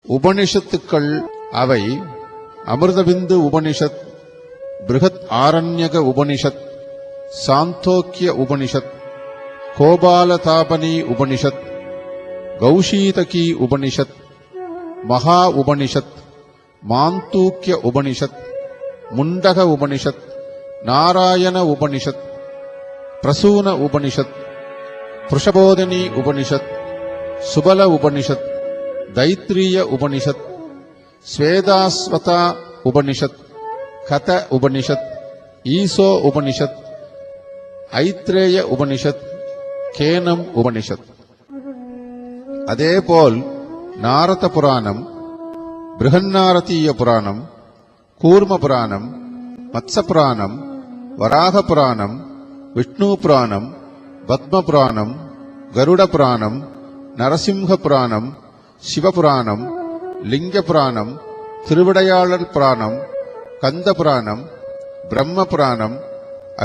உபனிஷத்துக்கள் அவை அமிர்தபிந்து உபனிஷத், பிருகத் ஆரண்யக உபனிஷத், சாந்தோக்கிய உபனிஷத், கோபாலதாபனி உபனிஷத், கௌஷீதகி உபனிஷத், மகா உபனிஷத், மாந்தூக்கிய உபனிஷத், முண்டக உபனிஷத், நாராயண உபனிஷத், பிரசூன உபனிஷத், புருஷபோதனி உபனிஷத், சுபல உபனிஷத், தைத்ரீய உபனிஷத், ஸ்வேதாஸ்வதா உபனிஷத், கத உபனிஷத், ஈசோ உபனிஷத், ஐத்ரேய உபனிஷத், கேனம் உபனிஷத். அதேபோல் நாரத புராணம், பிருஹன்னாரதீய புராணம், கூர்ம புராணம், மத்ஸ புராணம், வராக புராணம், விஷ்ணு புராணம், பத்ம புராணம், கருட புராணம், நரசிம்ஹ புராணம், சிவபுராணம், லிங்க புராணம், திருவிடையாளர் புராணம், கந்த புராணம், பிரம்ம புராணம்,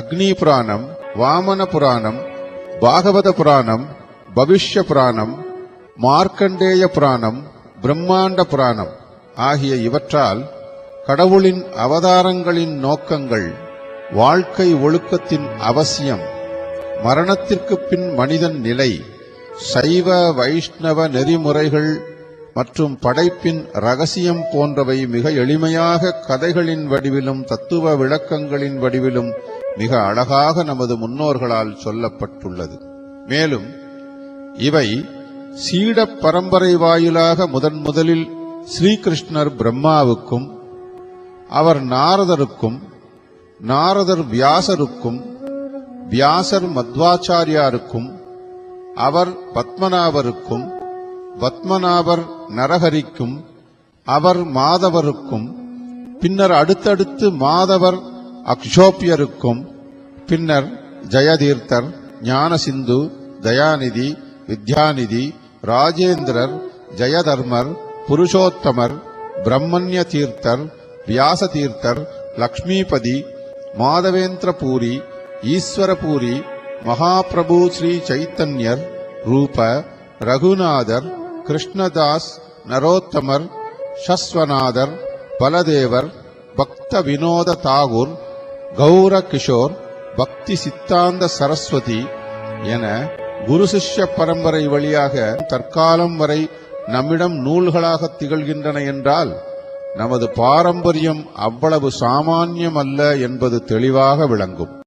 அக்னி புராணம், வாமன புராணம், பாகவத புராணம், பவிஷ்ய புராணம், மார்க்கண்டேய புராணம், பிரம்மாண்ட புராணம் ஆகிய இவற்றால் கடவுளின் அவதாரங்களின் நோக்கங்கள், வாழ்க்கை ஒழுக்கத்தின் அவசியம், மரணத்திற்கு பின் மனிதன் நிலை, சைவ வைஷ்ணவ நெறிமுறைகள் மற்றும் படைப்பின் ரகசியம் போன்றவை மிக எளிமையாக கதைகளின் வடிவிலும் தத்துவ விளக்கங்களின் வடிவிலும் மிக அழகாக நமது முன்னோர்களால் சொல்லப்பட்டுள்ளது. மேலும் இவை சீட பரம்பரை வாயிலாக முதலில் ஸ்ரீகிருஷ்ணர் பிரம்மாவுக்கும், அவர் நாரதருக்கும், நாரதர் வியாசருக்கும், வியாசர் மத்வாச்சாரியாருக்கும், அவர் பத்மநாபருக்கும், பத்மநாபர் நரஹரிக்கும், அவர் மாதவருக்கும், பின்னர் அடுத்தடுத்து மாதவர் அக்ஷோப்பியருக்கும், பின்னர் ஜெயதீர்த்தர், ஞானசிந்து, தயாநிதி, வித்யாநிதி, ராஜேந்திரர், ஜெயதர்மர், புருஷோத்தமர், பிரம்மண்ய தீர்த்தர், வியாசதீர்த்தர், லக்ஷ்மிபதி, மாதவேந்திரபூரி, ஈஸ்வரபூரி, மகாபிரபு ஸ்ரீ சைத்தன்யர், ரூப, ரகுநாதர், கிருஷ்ணதாஸ், நரோத்தமர், ஷஸ்வநாதர், பலதேவர், பக்த வினோத தாகூர், கௌர கிஷோர், பக்தி சித்தாந்த சரஸ்வதி என குரு சிஷ்ய பரம்பரை வழியாக தற்காலம் வரை நம்மிடம் நூல்களாக திகழ்கின்றன என்றால் நமது பாரம்பரியம் அவ்வளவு சாமானியம் அல்ல என்பது தெளிவாக விளங்கும்.